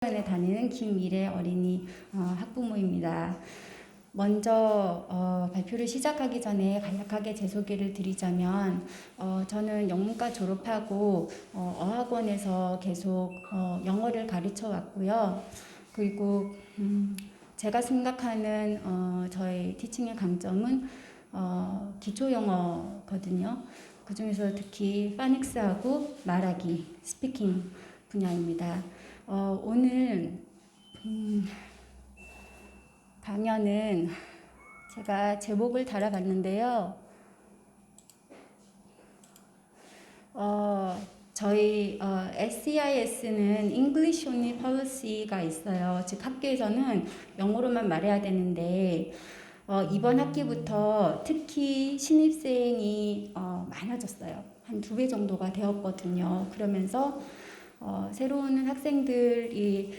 에 다니는 김미래 어린이 학부모입니다. 먼저 발표를 시작하기 전에 간략하게 제 소개를 드리자면 저는 영문과 졸업하고 어학원에서 계속 영어를 가르쳐 왔고요. 그리고 제가 생각하는 저의 티칭의 강점은 기초 영어거든요. 그 중에서 특히 파닉스하고 말하기, 스피킹 분야입니다. 오늘 강연은 제가 제목을 달아봤는데요. 저희 SEIS는 English Only Policy가 있어요. 즉 학교에서는 영어로만 말해야 되는데 이번 학기부터 특히 신입생이 많아졌어요. 한 2배 정도가 되었거든요. 그러면서 새로운 학생들이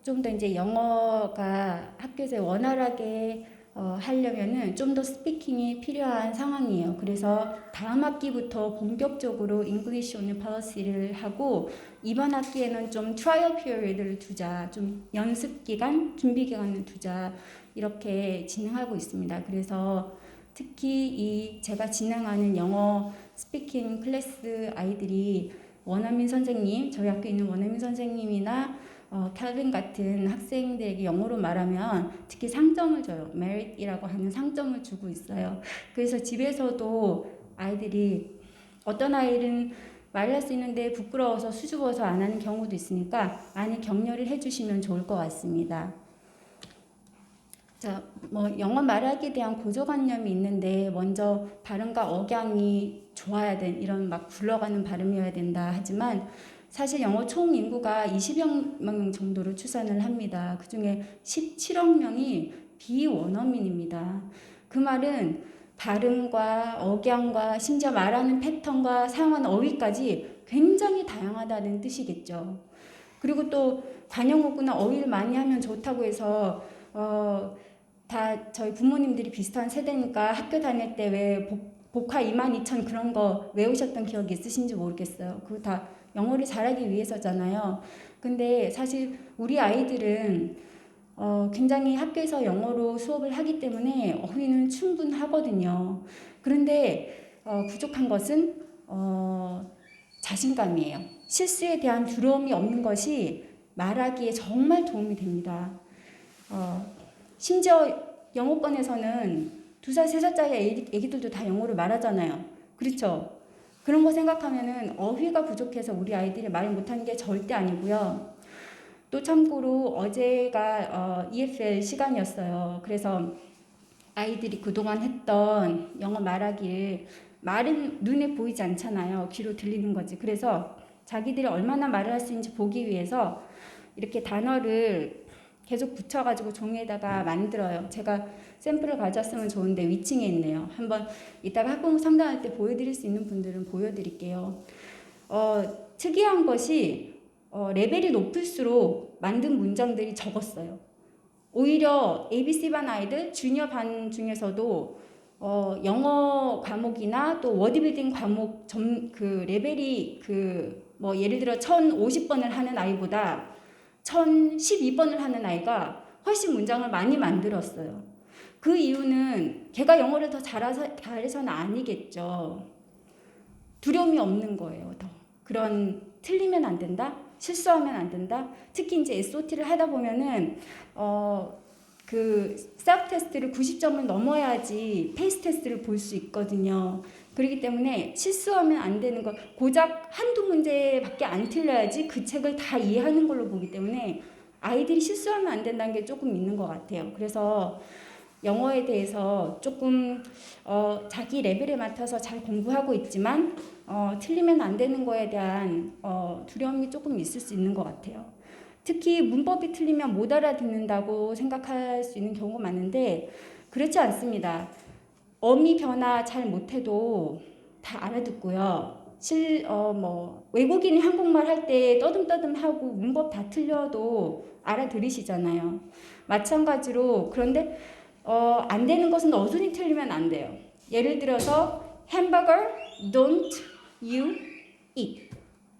좀 더 이제 영어가 학교에서 원활하게 하려면은 좀 더 스피킹이 필요한 상황이에요. 그래서 다음 학기부터 본격적으로 English Only Policy를 하고 이번 학기에는 좀 트라이얼 피리어드를 두자, 좀 연습 기간, 준비 기간을 두자 이렇게 진행하고 있습니다. 그래서 특히 이 제가 진행하는 영어 스피킹 클래스 아이들이 원어민 선생님, 저희 학교에 있는 원어민 선생님이나 캘빈 같은 학생들에게 영어로 말하면 특히 상점을 줘요. 메릿이라고 하는 상점을 주고 있어요. 그래서 집에서도 아이들이 어떤 아이는 말할 수 있는데 부끄러워서 수줍어서 안 하는 경우도 있으니까 많이 격려를 해주시면 좋을 것 같습니다. 자, 영어 말하기에 대한 고정관념이 있는데 먼저 발음과 억양이 좋아야 된 이런 막 굴러가는 발음이어야 된다 하지만 사실 영어 총 인구가 20여 명 정도로 추산을 합니다. 그 중에 17억 명이 비원어민입니다. 그 말은 발음과 억양과 심지어 말하는 패턴과 사용하는 어휘까지 굉장히 다양하다는 뜻이겠죠. 그리고 또 관용어구나 어휘를 많이 하면 좋다고 해서 다 저희 부모님들이 비슷한 세대니까 학교 다닐 때 왜 복화 22,000 그런 거 외우셨던 기억이 있으신지 모르겠어요. 그거 다 영어를 잘하기 위해서잖아요. 근데 사실 우리 아이들은 굉장히 학교에서 영어로 수업을 하기 때문에 어휘는 충분하거든요. 그런데 부족한 것은 자신감이에요. 실수에 대한 두려움이 없는 것이 말하기에 정말 도움이 됩니다. 심지어 영어권에서는 2살, 3살짜리 애기들도 다 영어를 말하잖아요. 그렇죠? 그런 거 생각하면은 어휘가 부족해서 우리 아이들이 말 못하는 게 절대 아니고요. 또 참고로 어제가 EFL 시간이었어요. 그래서 아이들이 그동안 했던 영어 말하기를 말은 눈에 보이지 않잖아요. 귀로 들리는 거지. 그래서 자기들이 얼마나 말을 할 수 있는지 보기 위해서 이렇게 단어를 계속 붙여가지고 종이에다가 만들어요. 제가 샘플을 가져왔으면 좋은데 위층에 있네요. 한번 이따가 학부모 상담할 때 보여드릴 수 있는 분들은 보여드릴게요. 특이한 것이 레벨이 높을수록 만든 문장들이 적었어요. 오히려 ABC반 아이들, 주니어 반 중에서도 영어 과목이나 또 워드빌딩 과목 그 레벨이 예를 들어 1050번을 하는 아이보다 1012번을 하는 아이가 훨씬 문장을 많이 만들었어요. 그 이유는 걔가 영어를 더 잘해서는 아니겠죠. 두려움이 없는 거예요. 더 그런 틀리면 안 된다, 실수하면 안 된다. 특히 이제 SOT를 하다 보면은 그 셀프 테스트를 90점을 넘어야지 페이스 테스트를 볼 수 있거든요. 그렇기 때문에 실수하면 안 되는 거, 고작 한두 문제밖에 안 틀려야지 그 책을 다 이해하는 걸로 보기 때문에 아이들이 실수하면 안 된다는 게 조금 있는 것 같아요. 그래서 영어에 대해서 조금 자기 레벨에 맞춰서 잘 공부하고 있지만 틀리면 안 되는 거에 대한 두려움이 조금 있을 수 있는 것 같아요. 특히 문법이 틀리면 못 알아듣는다고 생각할 수 있는 경우가 많은데 그렇지 않습니다. 어미 변화 잘 못해도 다 알아듣고요. 외국인이 한국말 할 때 떠듬떠듬하고 문법 다 틀려도 알아들으시잖아요. 마찬가지로 그런데 안 되는 것은 어순이 틀리면 안 돼요. 예를 들어서 hamburger don't you eat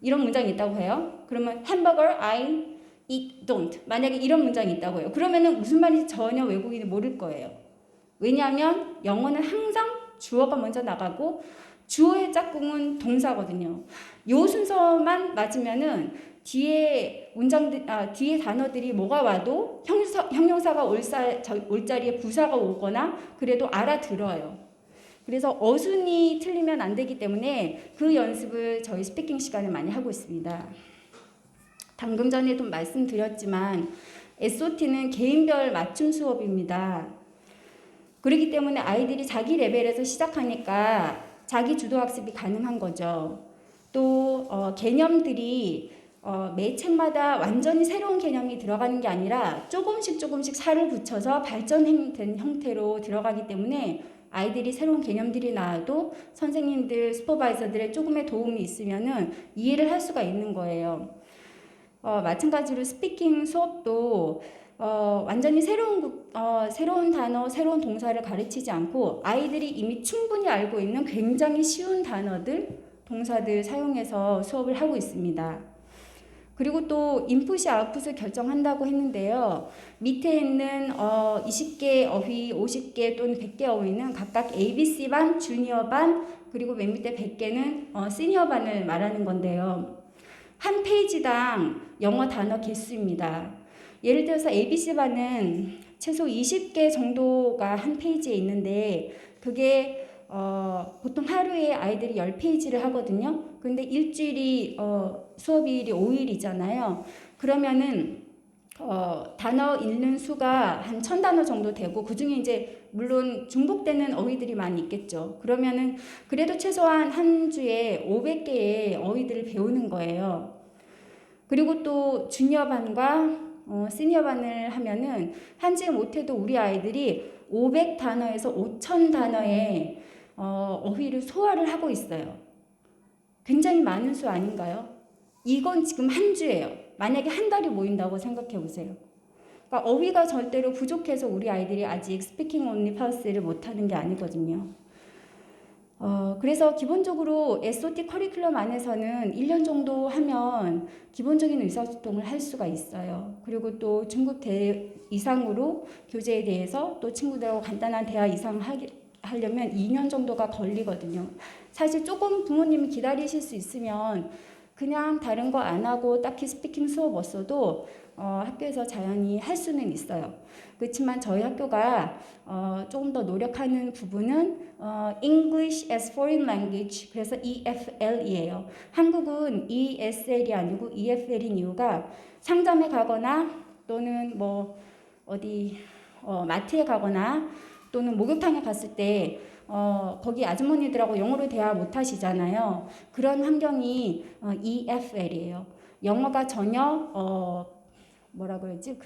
이런 문장이 있다고 해요. 그러면 hamburger I it don't. 만약에 이런 문장이 있다고요. 그러면은 무슨 말인지 전혀 외국인이 모를 거예요. 왜냐하면 영어는 항상 주어가 먼저 나가고 주어의 짝꿍은 동사거든요. 요 순서만 맞으면은 뒤에 단어들이 뭐가 와도 형용사가 올 자리에 부사가 오거나 그래도 알아들어요. 그래서 어순이 틀리면 안 되기 때문에 그 연습을 저희 스피킹 시간에 많이 하고 있습니다. 방금 전에도 말씀드렸지만 SOT는 개인별 맞춤 수업입니다. 그렇기 때문에 아이들이 자기 레벨에서 시작하니까 자기 주도 학습이 가능한 거죠. 또 개념들이 매 책마다 완전히 새로운 개념이 들어가는 게 아니라 조금씩 살을 붙여서 발전된 형태로 들어가기 때문에 아이들이 새로운 개념들이 나와도 선생님들, 슈퍼바이저들의 조금의 도움이 있으면은 이해를 할 수가 있는 거예요. 마찬가지로 스피킹 수업도 완전히 새로운 단어, 새로운 동사를 가르치지 않고 아이들이 이미 충분히 알고 있는 굉장히 쉬운 단어들, 동사들 사용해서 수업을 하고 있습니다. 그리고 또 인풋이 아웃풋을 결정한다고 했는데요. 밑에 있는 20개 어휘, 50개 또는 100개 어휘는 각각 ABC 반, 주니어 반, 그리고 맨 밑에 100개는 시니어 반을 말하는 건데요. 한 페이지당 영어 단어 개수입니다. 예를 들어서 ABC 반은 최소 20개 정도가 한 페이지에 있는데 그게 보통 하루에 아이들이 10페이지를 하거든요. 근데 일주일이 수업일이 5일이잖아요. 그러면은 단어 읽는 수가 한 1000단어 정도 되고 그중에 이제 물론 중복되는 어휘들이 많이 있겠죠. 그러면은 그래도 최소한 한 주에 500개의 어휘들을 배우는 거예요. 그리고 또 주니어 반과 시니어 반을 하면은 한지 못해도 우리 아이들이 500단어에서 5000단어의 어휘를 소화를 하고 있어요. 굉장히 많은 수 아닌가요? 이건 지금 한 주예요. 만약에 한 달이 모인다고 생각해 보세요. 그러니까 어휘가 절대로 부족해서 우리 아이들이 아직 스피킹 온리 파스를 못하는 게 아니거든요. 그래서 기본적으로 SOT 커리큘럼 안에서는 1년 정도 하면 기본적인 의사소통을 할 수가 있어요. 그리고 또 중급 이상으로 교재에 대해서 또 친구들하고 간단한 대화 이상 하려면 2년 정도가 걸리거든요. 사실 조금 부모님이 기다리실 수 있으면 그냥 다른 거 안 하고 딱히 스피킹 수업 없어도 학교에서 자연히 할 수는 있어요. 그렇지만 저희 학교가 조금 더 노력하는 부분은 English as Foreign Language, 그래서 EFL이에요. 한국은 ESL이 아니고 EFL인 이유가 상점에 가거나 또는 뭐 어디 마트에 가거나 또는 목욕탕에 갔을 때 거기 아주머니들하고 영어로 대화 못 하시잖아요. 그런 환경이 EFL이에요. 영어가 전혀 뭐라 그러지?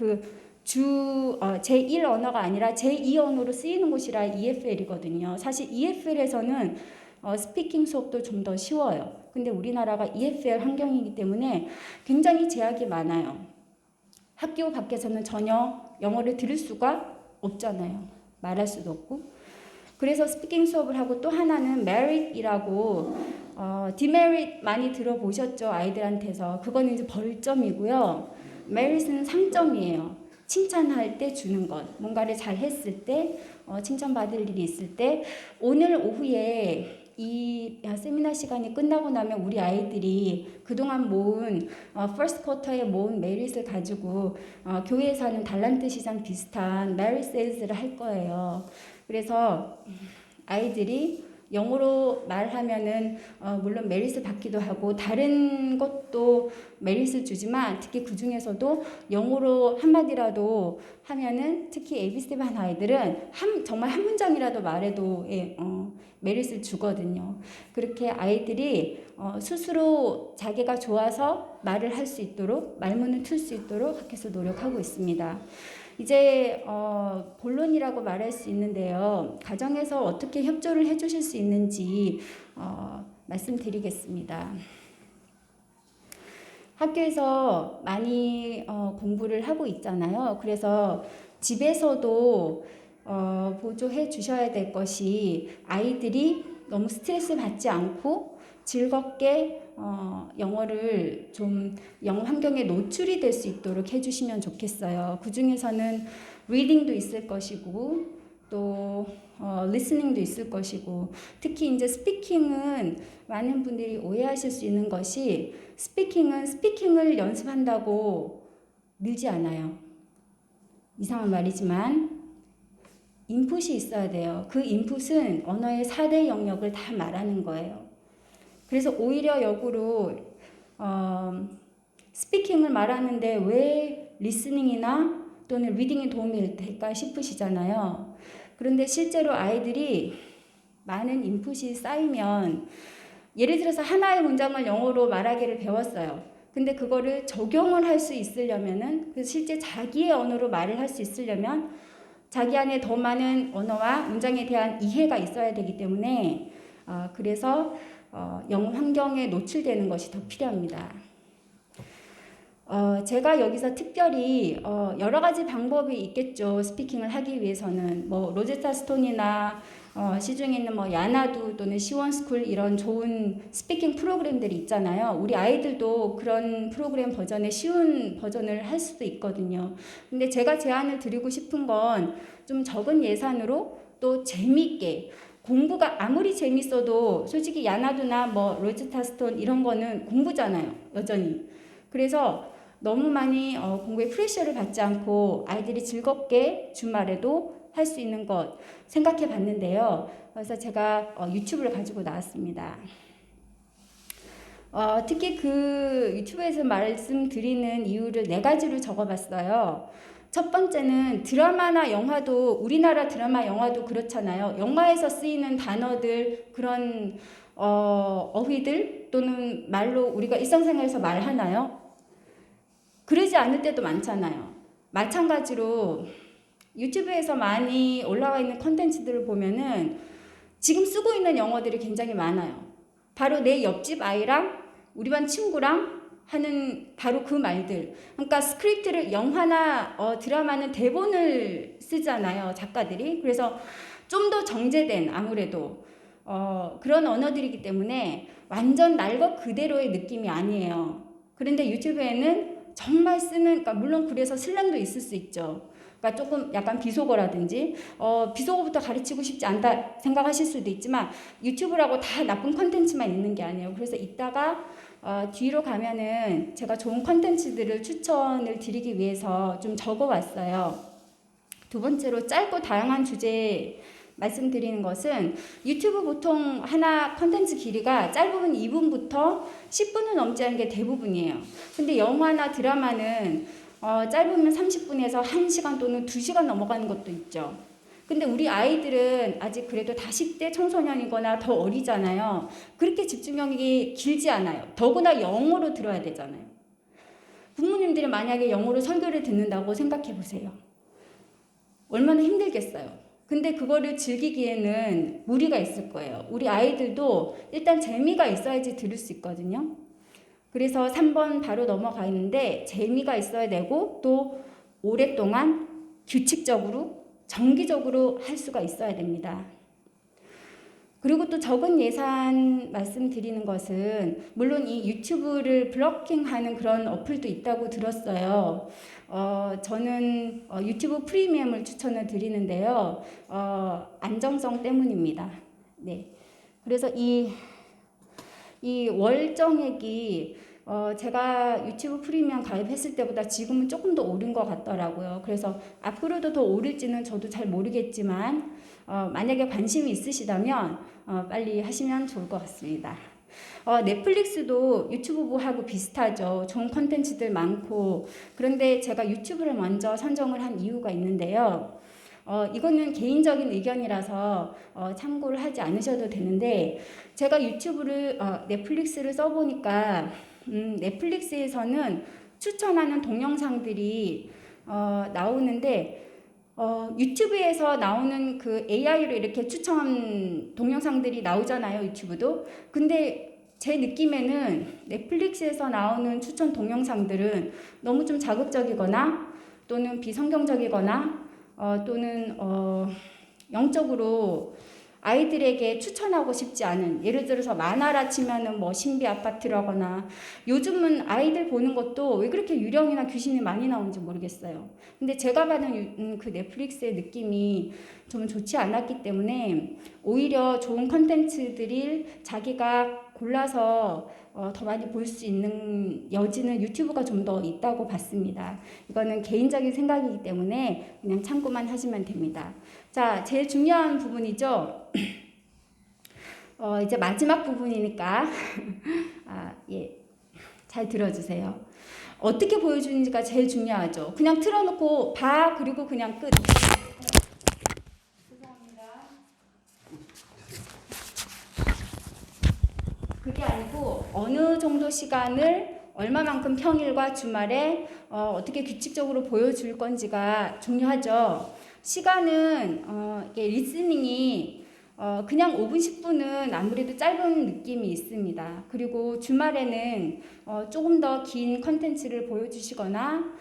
제1 언어가 아니라 제2 언어로 쓰이는 곳이라 EFL이거든요. 사실 EFL에서는 스피킹 수업도 좀 더 쉬워요. 근데 우리나라가 EFL 환경이기 때문에 굉장히 제약이 많아요. 학교 밖에서는 전혀 영어를 들을 수가 없잖아요. 말할 수도 없고. 그래서 스피킹 수업을 하고 또 하나는 merit이라고 demerit 많이 들어보셨죠? 아이들한테서. 그거는 이제 벌점이고요. merit은 상점이에요. 칭찬할 때 주는 것. 뭔가를 잘 했을 때, 칭찬받을 일이 있을 때, 오늘 오후에 이 세미나 시간이 끝나고 나면 우리 아이들이 그동안 모은 first quarter에 모은 메릿을 가지고 교회에서 하는 달란트 시장 비슷한 merit sales를 할 거예요. 그래서 아이들이 영어로 말하면은 물론 메릿을 받기도 하고 다른 것도 메릿을 주지만 특히 그 중에서도 영어로 한마디라도 하면은 특히 ABC 반 아이들은 정말 한 문장이라도 말해도 메릿을 주거든요. 그렇게 아이들이 스스로 자기가 좋아서 말을 할 수 있도록 말문을 틀 수 있도록 학교에서 노력하고 있습니다. 이제 본론이라고 말할 수 있는데요. 가정에서 어떻게 협조를 해주실 수 있는지 말씀드리겠습니다. 학교에서 많이 공부를 하고 있잖아요. 그래서 집에서도 보조해 주셔야 될 것이 아이들이 너무 스트레스 받지 않고 즐겁게 영어를 좀 영어 환경에 노출이 될 수 있도록 해주시면 좋겠어요. 그 중에서는 리딩도 있을 것이고 또 리스닝도 있을 것이고, 특히 이제 스피킹은 많은 분들이 오해하실 수 있는 것이, 스피킹을 연습한다고 늘지 않아요. 이상한 말이지만 인풋이 있어야 돼요. 그 인풋은 언어의 4대 영역을 다 말하는 거예요. 그래서 오히려 역으로 스피킹을 말하는데 왜 리스닝이나 또는 리딩이 도움이 될까 싶으시잖아요. 그런데 실제로 아이들이 많은 인풋이 쌓이면, 예를 들어서 하나의 문장을 영어로 말하기를 배웠어요. 근데 그거를 적용을 할 수 있으려면은, 실제 자기의 언어로 말을 할 수 있으려면 자기 안에 더 많은 언어와 문장에 대한 이해가 있어야 되기 때문에 그래서 영어 환경에 노출되는 것이 더 필요합니다. 제가 여기서 특별히 여러 가지 방법이 있겠죠. 스피킹을 하기 위해서는 뭐 로제타 스톤이나 시중에 있는 뭐 야나두 또는 시원스쿨 이런 좋은 스피킹 프로그램들이 있잖아요. 우리 아이들도 그런 프로그램 버전에 쉬운 버전을 할 수도 있거든요. 근데 제가 제안을 드리고 싶은 건 좀 적은 예산으로 또 재미있게, 공부가 아무리 재밌어도 솔직히 야나두나 뭐 로제타 스톤 이런 거는 공부잖아요, 여전히. 그래서 너무 많이 공부에 프레셔를 받지 않고 아이들이 즐겁게 주말에도 할 수 있는 것 생각해 봤는데요. 그래서 제가 유튜브를 가지고 나왔습니다. 특히 그 유튜브에서 말씀드리는 이유를 4가지로 적어봤어요. 첫 번째는 드라마나 영화도, 우리나라 드라마 영화도 그렇잖아요. 영화에서 쓰이는 단어들, 그런 어휘들 또는 말로 우리가 일상생활에서 말하나요? 그러지 않을 때도 많잖아요. 마찬가지로 유튜브에서 많이 올라와 있는 컨텐츠들을 보면은 지금 쓰고 있는 영어들이 굉장히 많아요. 바로 내 옆집 아이랑 우리 반 친구랑 하는 바로 그 말들. 그러니까 스크립트를, 영화나 드라마는 대본을 쓰잖아요, 작가들이. 그래서 좀 더 정제된, 아무래도 그런 언어들이기 때문에 완전 날 것 그대로의 느낌이 아니에요. 그런데 유튜브에는 정말 쓰는, 그러니까 물론 그래서 슬랭도 있을 수 있죠. 그러니까 조금 약간 비속어라든지 비속어부터 가르치고 싶지 않다 생각하실 수도 있지만, 유튜브라고 다 나쁜 컨텐츠만 있는 게 아니에요. 그래서 이따가 뒤로 가면은 제가 좋은 컨텐츠들을 추천을 드리기 위해서 좀 적어왔어요. 두 번째로, 짧고 다양한 주제 말씀드리는 것은, 유튜브 보통 하나 컨텐츠 길이가 짧으면 2분부터 10분은 넘지 않은 게 대부분이에요. 근데 영화나 드라마는 짧으면 30분에서 1시간 또는 2시간 넘어가는 것도 있죠. 근데 우리 아이들은 아직 그래도 다 10대 청소년이거나 더 어리잖아요. 그렇게 집중력이 길지 않아요. 더구나 영어로 들어야 되잖아요. 부모님들이 만약에 영어로 설교를 듣는다고 생각해 보세요. 얼마나 힘들겠어요. 근데 그거를 즐기기에는 무리가 있을 거예요. 우리 아이들도 일단 재미가 있어야지 들을 수 있거든요. 그래서 3번 바로 넘어가 있는데, 재미가 있어야 되고 또 오랫동안 규칙적으로 정기적으로 할 수가 있어야 됩니다. 그리고 또 적은 예산 말씀드리는 것은, 물론 이 유튜브를 블로킹하는 그런 어플도 있다고 들었어요. 저는 유튜브 프리미엄을 추천을 드리는데요. 안정성 때문입니다. 네. 그래서 이 월정액이 제가 유튜브 프리미엄 가입했을 때보다 지금은 조금 더 오른 것 같더라고요. 그래서 앞으로도 더 오를지는 저도 잘 모르겠지만 만약에 관심이 있으시다면 빨리 하시면 좋을 것 같습니다. 넷플릭스도 유튜브하고 비슷하죠. 좋은 컨텐츠들 많고. 그런데 제가 유튜브를 먼저 선정을 한 이유가 있는데요. 이거는 개인적인 의견이라서 참고를 하지 않으셔도 되는데, 제가 넷플릭스를 써보니까 넷플릭스에서는 추천하는 동영상들이 나오는데, 유튜브에서 나오는 그 AI로 이렇게 추천 동영상들이 나오잖아요, 유튜브도. 근데 제 느낌에는 넷플릭스에서 나오는 추천 동영상들은 너무 좀 자극적이거나 또는 비성경적이거나 또는 영적으로 아이들에게 추천하고 싶지 않은, 예를 들어서 만화라 치면은 뭐 신비 아파트라거나, 요즘은 아이들 보는 것도 왜 그렇게 유령이나 귀신이 많이 나오는지 모르겠어요. 근데 제가 받은 그 넷플릭스의 느낌이 좀 좋지 않았기 때문에 오히려 좋은 컨텐츠들을 자기가 골라서 더 많이 볼 수 있는 여지는 유튜브가 좀 더 있다고 봤습니다. 이거는 개인적인 생각이기 때문에 그냥 참고만 하시면 됩니다. 자, 제일 중요한 부분이죠. 이제 마지막 부분이니까 예, 잘 들어주세요. 어떻게 보여주는지가 제일 중요하죠. 그냥 틀어놓고 봐 그리고 그냥 끝. 죄송합니다. 그게 아니고 어느 정도 시간을 얼마만큼 평일과 주말에 어떻게 규칙적으로 보여줄 건지가 중요하죠. 시간은 이게 리스닝이 그냥 5분, 10분은 아무래도 짧은 느낌이 있습니다. 그리고 주말에는 조금 더 긴 컨텐츠를 보여주시거나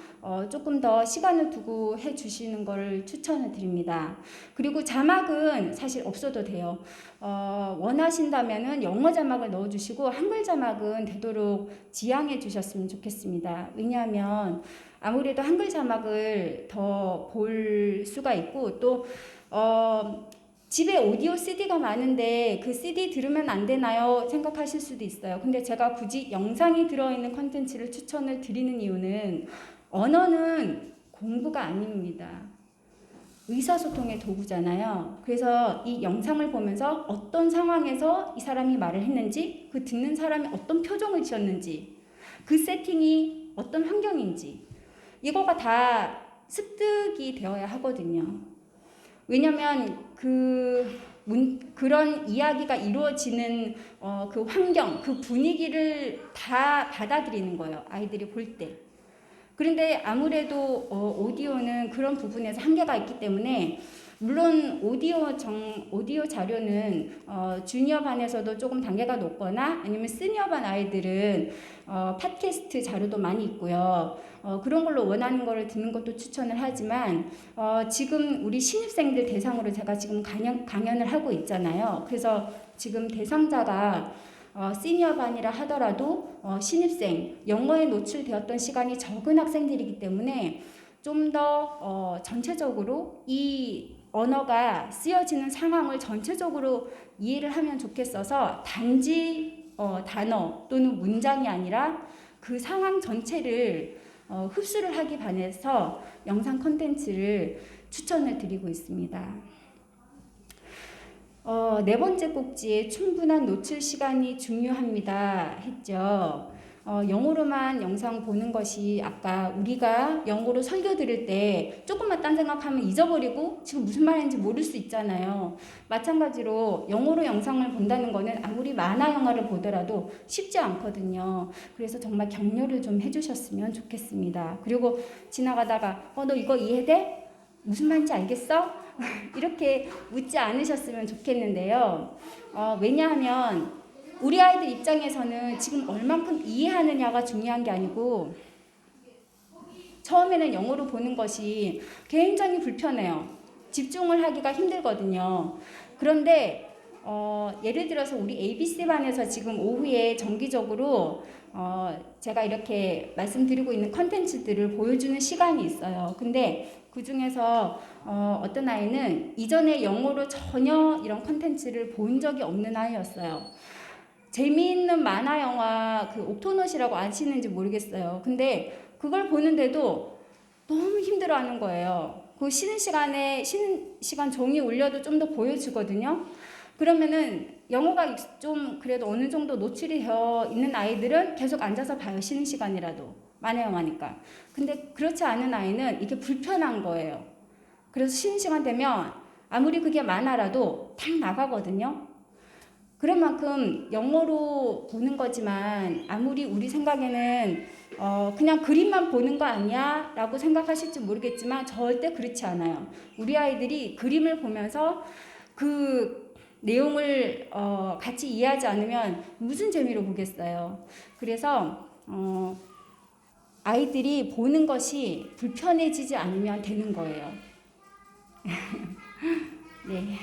조금 더 시간을 두고 해주시는 걸 추천을 드립니다. 그리고 자막은 사실 없어도 돼요. 원하신다면은 영어 자막을 넣어주시고 한글 자막은 되도록 지양해 주셨으면 좋겠습니다. 왜냐하면 아무래도 한글 자막을 더 볼 수가 있고 또 집에 오디오 CD가 많은데 그 CD 들으면 안 되나요? 생각하실 수도 있어요. 근데 제가 굳이 영상이 들어있는 컨텐츠를 추천을 드리는 이유는 언어는 공부가 아닙니다. 의사소통의 도구잖아요. 그래서 이 영상을 보면서 어떤 상황에서 이 사람이 말을 했는지, 그 듣는 사람이 어떤 표정을 지었는지, 그 세팅이 어떤 환경인지, 이거가 다 습득이 되어야 하거든요. 왜냐면 그런 이야기가 이루어지는 그 환경, 그 분위기를 다 받아들이는 거예요. 아이들이 볼 때. 그런데 아무래도 오디오는 그런 부분에서 한계가 있기 때문에 물론 오디오 자료는 주니어 반에서도 조금 단계가 높거나 아니면 시니어 반 아이들은 팟캐스트 자료도 많이 있고요. 그런 걸로 원하는 거를 듣는 것도 추천을 하지만 지금 우리 신입생들 대상으로 제가 지금 강연을 하고 있잖아요. 그래서 지금 대상자가 시니어 반이라 하더라도 신입생, 영어에 노출되었던 시간이 적은 학생들이기 때문에 좀 더 전체적으로 이 언어가 쓰여지는 상황을 전체적으로 이해를 하면 좋겠어서 단지 단어 또는 문장이 아니라 그 상황 전체를 흡수를 하기 반해서 영상 콘텐츠를 추천을 드리고 있습니다. 네 번째 꼭지에 충분한 노출 시간이 중요합니다 했죠. 영어로만 영상 보는 것이 아까 우리가 영어로 설교 들을 때 조금만 딴 생각하면 잊어버리고 지금 무슨 말인지 모를 수 있잖아요. 마찬가지로 영어로 영상을 본다는 거는 아무리 만화 영화를 보더라도 쉽지 않거든요. 그래서 정말 격려를 좀 해주셨으면 좋겠습니다. 그리고 지나가다가 너 이거 이해돼? 무슨 말인지 알겠어? 이렇게 묻지 않으셨으면 좋겠는데요. 왜냐하면 우리 아이들 입장에서는 지금 얼만큼 이해하느냐가 중요한 게 아니고 처음에는 영어로 보는 것이 굉장히 불편해요. 집중을 하기가 힘들거든요. 그런데 예를 들어서 우리 ABC 반에서 지금 오후에 정기적으로 제가 이렇게 말씀드리고 있는 컨텐츠들을 보여주는 시간이 있어요. 근데 그 중에서 어떤 아이는 이전에 영어로 전혀 이런 컨텐츠를 본 적이 없는 아이였어요. 재미있는 만화 영화 그 옥토넛이라고 아시는지 모르겠어요. 근데 그걸 보는데도 너무 힘들어하는 거예요. 그 쉬는 시간 종이 울려도 좀 더 보여주거든요. 그러면은 영어가 좀 그래도 어느 정도 노출이 되어 있는 아이들은 계속 앉아서 봐요. 쉬는 시간이라도. 만화 영화니까. 근데 그렇지 않은 아이는 이게 불편한 거예요. 그래서 쉬는 시간 되면 아무리 그게 만화라도 탁 나가거든요. 그런 만큼 영어로 보는 거지만 아무리 우리 생각에는 그냥 그림만 보는 거 아니야? 라고 생각하실지 모르겠지만 절대 그렇지 않아요. 우리 아이들이 그림을 보면서 그 내용을 같이 이해하지 않으면 무슨 재미로 보겠어요. 그래서 아이들이 보는 것이 불편해지지 않으면 되는 거예요. 네.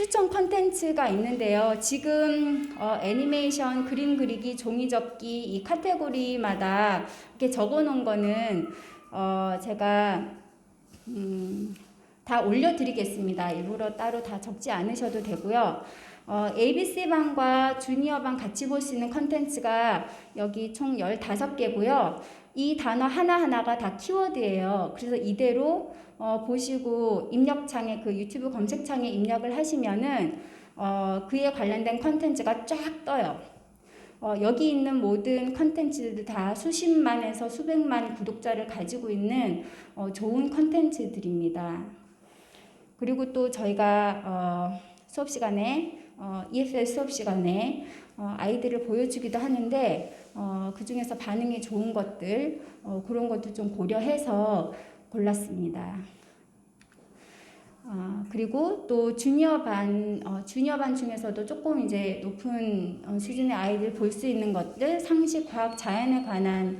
추천 컨텐츠가 있는데요. 지금 애니메이션, 그림 그리기, 종이 접기 이 카테고리마다 이렇게 적어 놓은 거는 제가 다 올려드리겠습니다. 일부러 따로 다 적지 않으셔도 되고요. ABC반과 주니어반 같이 볼 수 있는 컨텐츠가 여기 총 15개고요. 이 단어 하나하나가 다 키워드예요. 그래서 이대로 보시고 입력창에 그 유튜브 검색창에 입력을 하시면은 그에 관련된 컨텐츠가 쫙 떠요. 여기 있는 모든 컨텐츠들 다 수십만에서 수백만 구독자를 가지고 있는 좋은 컨텐츠들입니다. 그리고 또 저희가 수업 시간에 EFL 수업 시간에 아이들을 보여주기도 하는데 그 중에서 반응이 좋은 것들 그런 것도 좀 고려해서 골랐습니다. 그리고 또 주니어반 중에서도 조금 이제 높은 수준의 아이들 볼 수 있는 것들 상식, 과학, 자연에 관한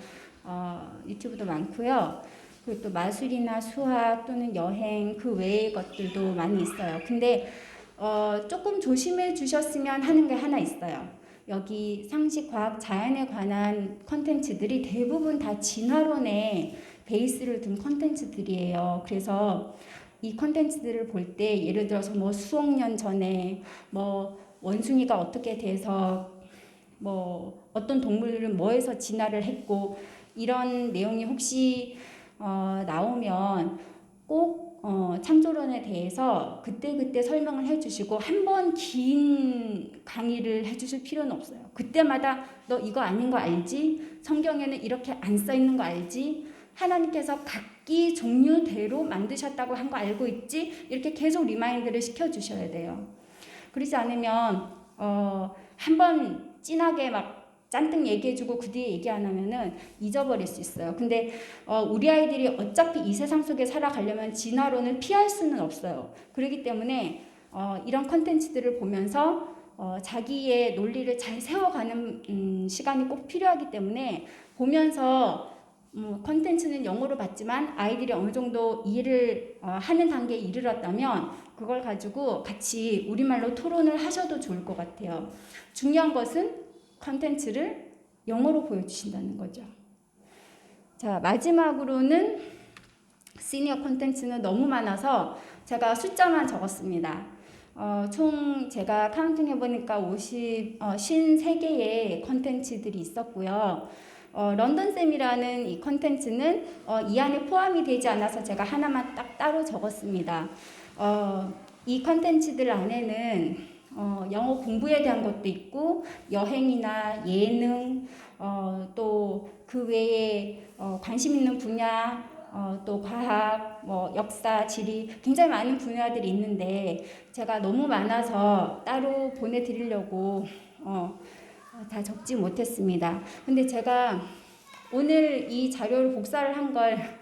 유튜브도 많고요. 그리고 또 마술이나 수학 또는 여행 그 외의 것들도 많이 있어요. 근데 조금 조심해 주셨으면 하는 게 하나 있어요. 여기 상식, 과학, 자연에 관한 컨텐츠들이 대부분 다 진화론의 베이스를 둔 컨텐츠들이에요. 그래서 이 컨텐츠들을 볼 때 예를 들어서 뭐 수억 년 전에 뭐 원숭이가 어떻게 돼서 뭐 어떤 동물은 뭐에서 진화를 했고 이런 내용이 혹시 나오면 꼭 창조론에 대해서 그때그때 설명을 해주시고 한 번 긴 강의를 해주실 필요는 없어요. 그때마다 너 이거 아닌 거 알지? 성경에는 이렇게 안 써 있는 거 알지? 하나님께서 각기 종류대로 만드셨다고 한 거 알고 있지? 이렇게 계속 리마인드를 시켜주셔야 돼요. 그렇지 않으면 한 번 진하게 막 잔뜩 얘기해주고 그 뒤에 얘기 안 하면은 잊어버릴 수 있어요. 근데 우리 아이들이 어차피 이 세상 속에 살아가려면 진화론을 피할 수는 없어요. 그렇기 때문에 이런 컨텐츠들을 보면서 자기의 논리를 잘 세워가는 시간이 꼭 필요하기 때문에 보면서 컨텐츠는 영어로 봤지만 아이들이 어느 정도 이해를 하는 단계에 이르렀다면 그걸 가지고 같이 우리말로 토론을 하셔도 좋을 것 같아요. 중요한 것은 컨텐츠를 영어로 보여주신다는 거죠. 자, 마지막으로는 시니어 컨텐츠는 너무 많아서 제가 숫자만 적었습니다. 총 제가 카운팅 해보니까 53개의 컨텐츠들이 있었고요. 런던쌤이라는 이 컨텐츠는 이 안에 포함이 되지 않아서 제가 하나만 딱 따로 적었습니다. 이 컨텐츠들 안에는 영어 공부에 대한 것도 있고 여행이나 예능 또 그 외에 관심 있는 분야 또 과학, 뭐 역사, 지리 굉장히 많은 분야들이 있는데 제가 너무 많아서 따로 보내드리려고 다 적지 못했습니다. 근데 제가 오늘 이 자료를 복사를 한 걸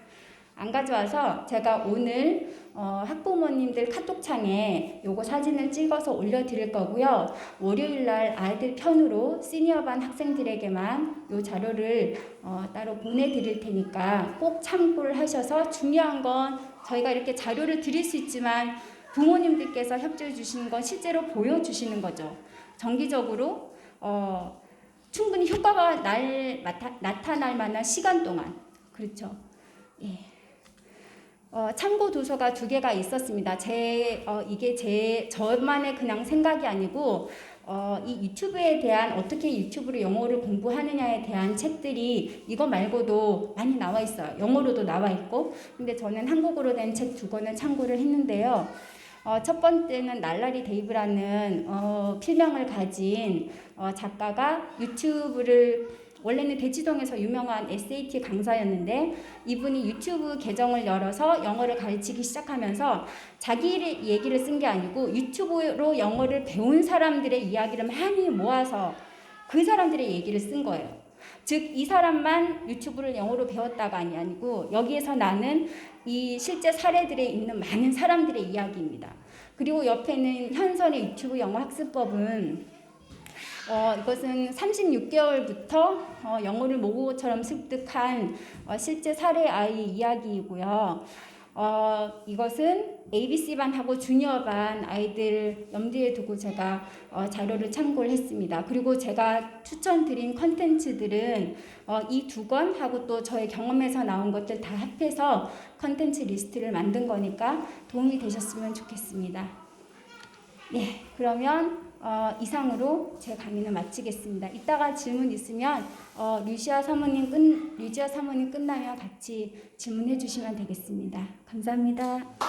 안 가져와서 제가 오늘 학부모님들 카톡창에 요거 사진을 찍어서 올려드릴 거고요. 월요일날 아이들 편으로 시니어반 학생들에게만 요 자료를 따로 보내드릴 테니까 꼭 참고를 하셔서 중요한 건 저희가 이렇게 자료를 드릴 수 있지만 부모님들께서 협조해 주시는 건 실제로 보여주시는 거죠. 정기적으로 충분히 효과가 나타날 만한 시간 동안 그렇죠. 예. 참고 도서가 2개가 있었습니다. 이게 저만의 그냥 생각이 아니고 이 유튜브에 대한 어떻게 유튜브로 영어를 공부하느냐에 대한 책들이 이거 말고도 많이 나와 있어요. 영어로도 나와 있고. 근데 저는 한국어로 된 책 2권을 참고를 했는데요. 첫 번째는 날라리 데이브라는 필명을 가진 작가가 유튜브를 원래는 대치동에서 유명한 SAT 강사였는데 이분이 유튜브 계정을 열어서 영어를 가르치기 시작하면서 자기 얘기를 쓴 게 아니고 유튜브로 영어를 배운 사람들의 이야기를 많이 모아서 그 사람들의 얘기를 쓴 거예요. 즉 이 사람만 유튜브를 영어로 배웠다가 아니고 여기에서 나는 이 실제 사례들에 있는 많은 사람들의 이야기입니다. 그리고 옆에는 현선의 유튜브 영어 학습법은 이것은 36개월부터 영어를 모국어처럼 습득한 실제 사례 아이 이야기이고요. 이것은 ABC반하고 주니어반 아이들 염두에 두고 제가 자료를 참고를 했습니다. 그리고 제가 추천드린 컨텐츠들은 이 두 권하고 또 저의 경험에서 나온 것들 다 합해서 컨텐츠 리스트를 만든 거니까 도움이 되셨으면 좋겠습니다. 네, 그러면 이상으로 제 강의는 마치겠습니다. 이따가 질문 있으면 류지아 사모님 끝나면 같이 질문해 주시면 되겠습니다. 감사합니다.